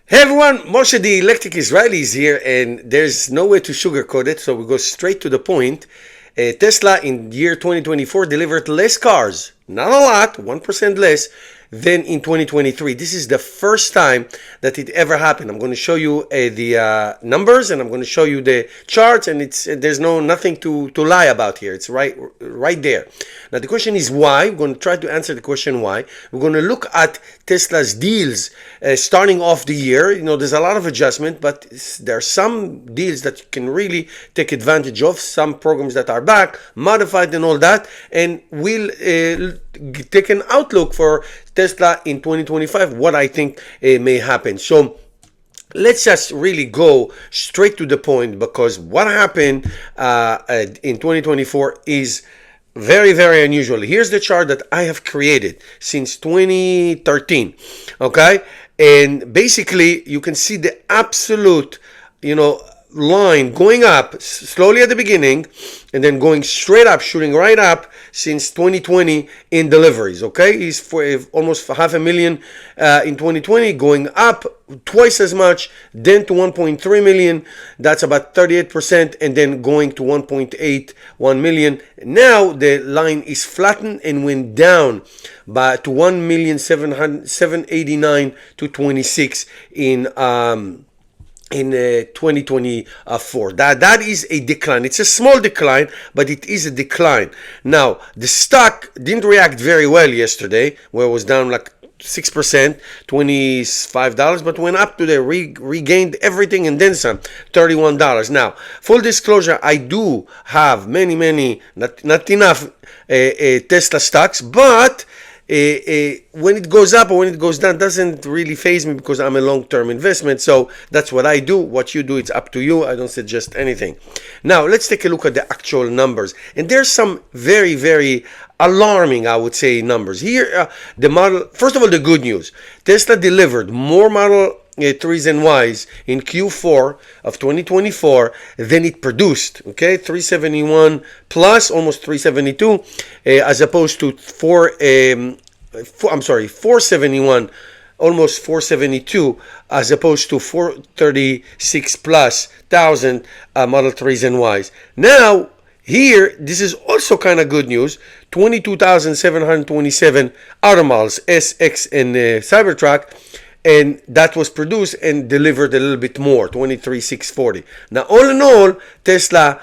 Hey everyone, Moshe the Electric Israeli is here, and there's no way to sugarcoat it, so we go straight to the point. Tesla in year 2024 delivered less cars, not a lot, 1% less, than in 2023. This is the first time that it ever happened. I'm going to show you the numbers, and I'm going to show you the charts, and there's nothing to lie about here. It's right there. Now the question is why. We're going to try to answer the question why. We're going to look at Tesla's deals starting off the year. You know, there's a lot of adjustment, but there are some deals that you can really take advantage of. Some programs that are back, modified, and all that, and we'll take an outlook for Tesla in 2025, what I think may happen. So let's just really go straight to the point, because what happened in 2024 is very, very unusual. Here's the chart that I have created since 2013. Okay, and basically you can see the absolute, line going up slowly at the beginning and then going straight up, shooting right up since 2020 in deliveries. Okay, he's for almost 500,000 in 2020, going up twice as much, then to 1.3 million. That's about 38%, and then going to 1.81 million. Now the line is flattened and went down by to 1,789 to 26 in 2024. That is a decline. It's a small decline, but it is a decline. Now the stock didn't react very well yesterday, where it was down like 6%, $25, but went up to regained everything and then some, $31. Now, full disclosure, I do have many, not enough Tesla stocks, but when it goes up or when it goes down doesn't really faze me, because I'm a long-term investment. So that's what I do. What you do, it's up to you. I don't suggest anything. Now let's take a look at the actual numbers, and there's some very, very alarming, I would say, numbers here. The model, first of all, the good news: Tesla delivered more Model 3s and Ys in Q4 of 2024 than it produced. Okay, 371 plus, almost 372, as opposed to 471, almost 472, as opposed to 436 plus thousand Model 3s and Ys. Now here, this is also kind of good news. 22,727 auto models, S, X, and Cybertruck, and that was produced and delivered a little bit more, 23,640. Now, all in all, Tesla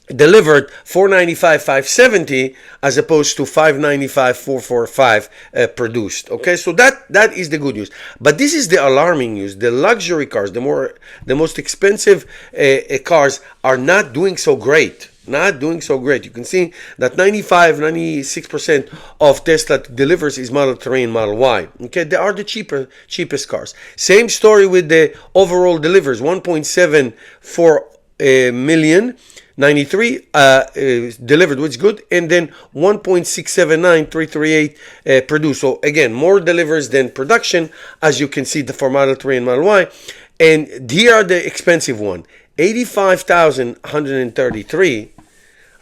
delivered 495,570 as opposed to 595,445 produced. Okay, so that is the good news. But this is the alarming news: the luxury cars, the most expensive cars, are not doing so great. Not doing so great. You can see that 96% of Tesla delivers is Model 3 and Model Y. Okay, they are the cheapest cars. Same story with the overall delivers: 1.74 million. 93 delivered, which is good, and then 1.679338 produced. So again, more delivers than production, as you can see for Model 3 and Model Y. And here are the expensive one: 85,133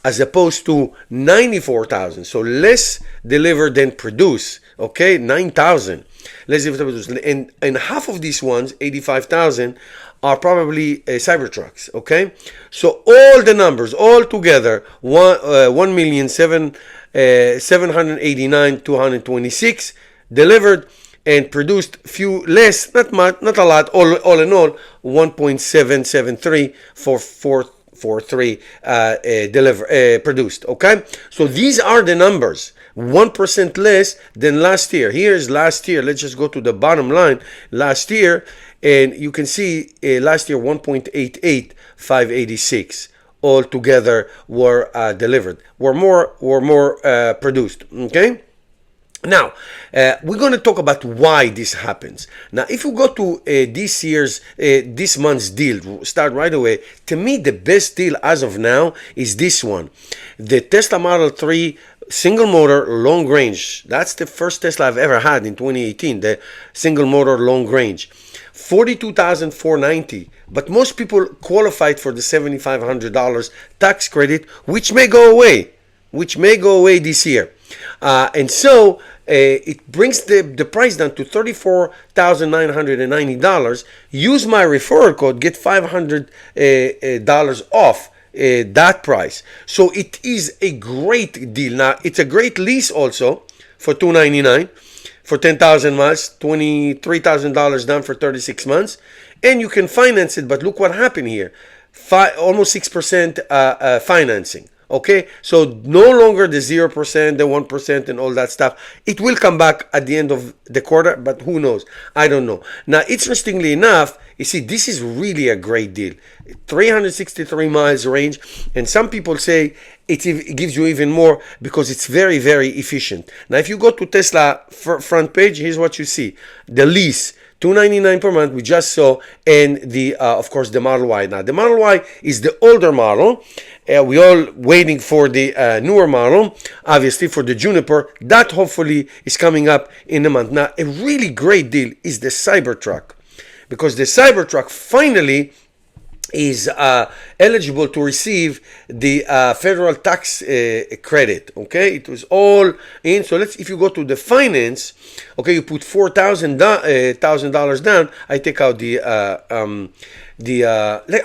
as opposed to 94,000. So less delivered than produced. Okay, 9,000 less delivered than produced. And half of these ones, 85,000, are probably Cybertrucks. Okay, so all the numbers all together, 1,789,226 delivered and produced, few less, not much, not a lot. All in all, 1.773 for 443 produced. Okay, so these are the numbers. 1% less than last year. Here's last year. Let's just go to the bottom line. Last year, and you can see last year 1.88586 all together were delivered. Were more produced. Okay. Now, we're going to talk about why this happens. Now, if you go to this month's deal, start right away. To me, the best deal as of now is this one: the Tesla Model 3 single motor long range. That's the first Tesla I've ever had in 2018. The single motor long range, 42,490. But most people qualified for the $7,500 tax credit, which may go away this year. And so it brings the price down to $34,990. Use my referral code, get $500 off that price. So it is a great deal. Now, it's a great lease also for $299 for 10,000 miles, $23,000 down for 36 months. And you can finance it, but look what happened here. Almost 6% financing. Okay, so no longer the 0%, the 1%, and all that stuff. It will come back at the end of the quarter, but who knows? I don't know. Now, interestingly enough, you see, this is really a great deal. 363 miles range, and some people say it gives you even more because it's very, very efficient. Now, if you go to Tesla front page, here's what you see. The lease. $299 per month we just saw, and the of course the Model Y. Now the Model Y is the older model. We all waiting for the newer model, obviously for the Juniper. That hopefully is coming up in a month. Now a really great deal is the Cybertruck, because the Cybertruck finally is eligible to receive the federal tax credit. Okay, it was all in. So if you go to the finance, okay, you put $4,000 down. I take out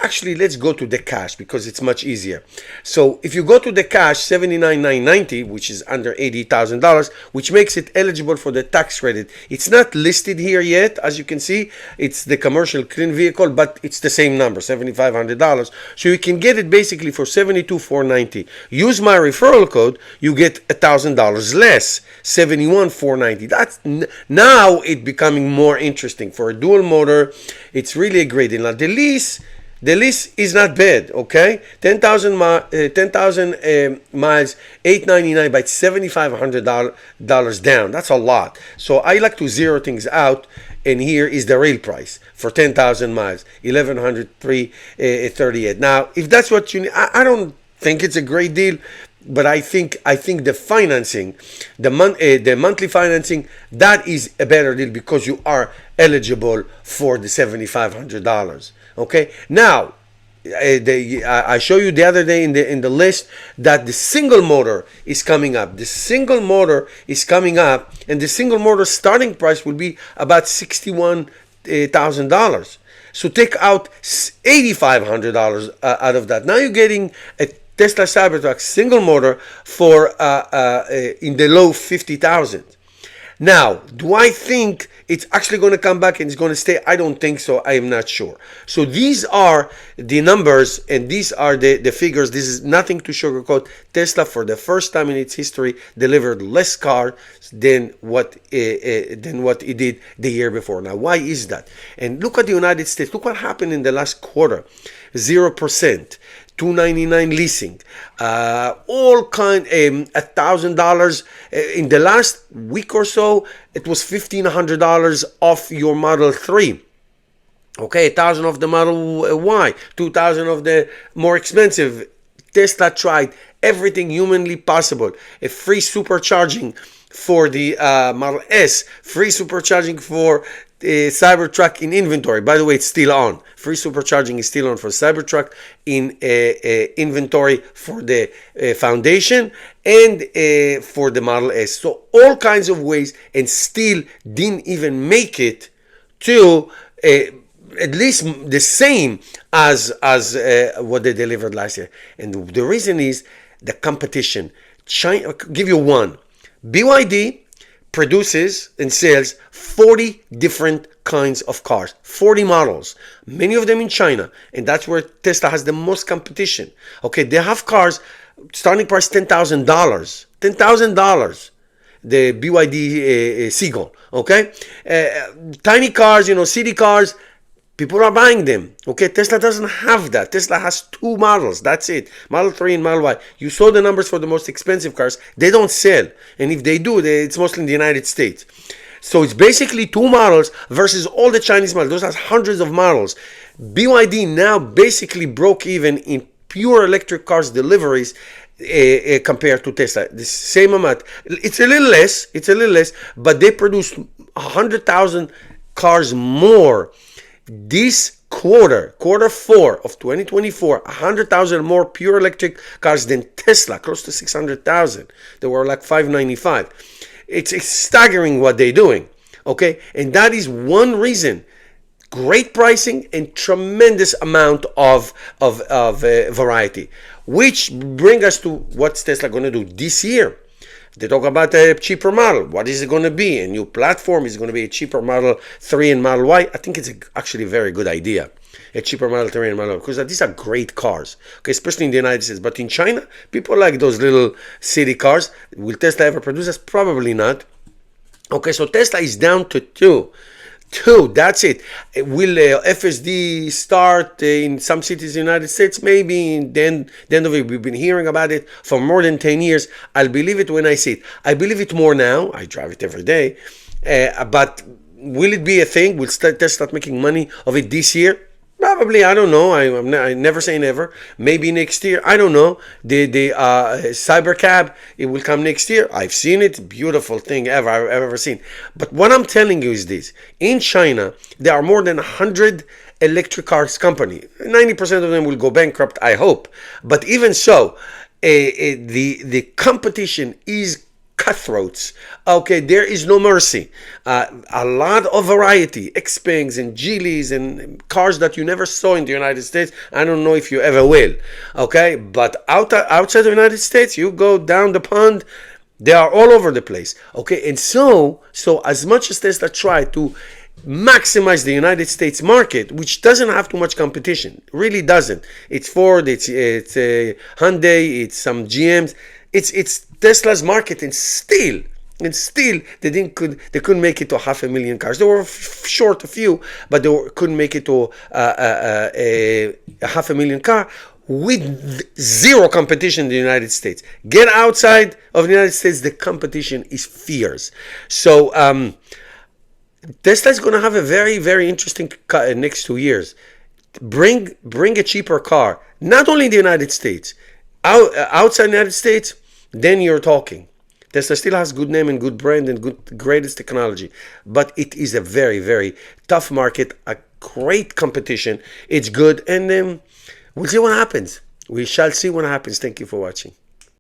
actually let's go to the cash because it's much easier. So if you go to the cash, $79,990, which is under $80,000, which makes it eligible for the tax credit. It's not listed here yet, as you can see. It's the commercial clean vehicle, but it's the same number, $7,500. So you can get it basically for $72,490. Use my referral code, you get $1,000 less, $71,490. That's now it becoming more interesting for a dual motor. It's really a great deal. Now the lease is not bad, okay? 10,000 miles, $899, but $7,500 down. That's a lot. So I like to zero things out, and here is the real price for 10,000 miles, $1,103.38. Now, if that's what you need, I don't think it's a great deal. But I think the financing, the monthly financing, that is a better deal because you are eligible for the $7,500. Okay. Now, I show you the other day in the list that the single motor is coming up. The single motor is coming up, and the single motor starting price will be about $61,000. So take out $8,500 out of that. Now you're getting a Tesla Cybertruck single motor for in the low 50,000. Now, do I think it's actually going to come back and it's going to stay? I don't think so. I am not sure. So these are the numbers and these are the figures. This is nothing to sugarcoat. Tesla, for the first time in its history, delivered less cars than what it did the year before. Now, why is that? And look at the United States. Look what happened in the last quarter. 0%. $299 leasing, all kind, $1,000 in the last week or so. It was $1,500 off your Model 3. Okay, $1,000 of the Model Y, $2,000 of the more expensive. Tesla tried everything humanly possible. A free supercharging for the Model S, free supercharging for Cybertruck in inventory. By the way, it's still on. Free supercharging is still on for Cybertruck in inventory for the foundation and for the Model S. So all kinds of ways, and still didn't even make it to at least the same as what they delivered last year. And the reason is the competition. China, I'll give you one. BYD produces and sells 40 different kinds of cars, 40 models, many of them in China, and that's where Tesla has the most competition. Okay, they have cars starting price $10,000, the BYD Seagull. Okay, tiny cars, city cars. People are buying them. Okay, Tesla doesn't have that. Tesla has two models. That's it. Model 3 and Model Y. You saw the numbers for the most expensive cars. They don't sell. And if they do, it's mostly in the United States. So it's basically two models versus all the Chinese models. Those are hundreds of models. BYD now basically broke even in pure electric cars deliveries compared to Tesla. The same amount. It's a little less, but they produce 100,000 cars more this quarter four of 2024, 100,000 more pure electric cars than Tesla, close to 600,000. They were like 595. It's staggering what they're doing. Okay, and that is one reason. Great pricing and tremendous amount of variety, which bring us to what's Tesla going to do this year. They talk about a cheaper model. What is it going to be? A new platform is going to be a cheaper Model 3 and Model Y. I think it's actually a very good idea. A cheaper Model 3 and Model Y, because these are great cars, okay, especially in the United States. But in China, people like those little city cars. Will Tesla ever produce this? Probably not. Okay, so Tesla is down to two. That's it. Will FSD start in some cities in the United States? Maybe in the end of it. We've been hearing about it for more than 10 years. I'll believe it when I see it. I believe it more now. I drive it every day. But will it be a thing? Will Tesla start making money of it this year? Probably, I don't know. I never say never. Maybe next year. I don't know. The Cybercab, it will come next year. I've seen it. Beautiful thing I've ever seen. But what I'm telling you is this. In China, there are more than 100 electric cars company. 90% of them will go bankrupt, I hope. But even so, the competition is cutthroats. Okay, there is no mercy. A lot of variety, Xpengs and Geelys and cars that you never saw in the United States. I don't know if you ever will. Okay, but outside the United States, you go down the pond, they are all over the place. Okay, and so as much as Tesla try to maximize the United States market, which doesn't have too much competition, really doesn't. It's Ford, it's Hyundai, it's some GMs. It's Tesla's market, and still they couldn't make it to 500,000 cars. They were short a few, but they couldn't make it to a 500,000 car with zero competition in the United States. Get outside of the United States, the competition is fierce. So Tesla is going to have a very, very interesting next 2 years. Bring a cheaper car, not only in the United States, outside the United States, then you're talking. Tesla still has good name and good brand and greatest technology, but it is a very, very tough market, a great competition. It's good, and we'll see what happens. We shall see what happens. Thank you for watching.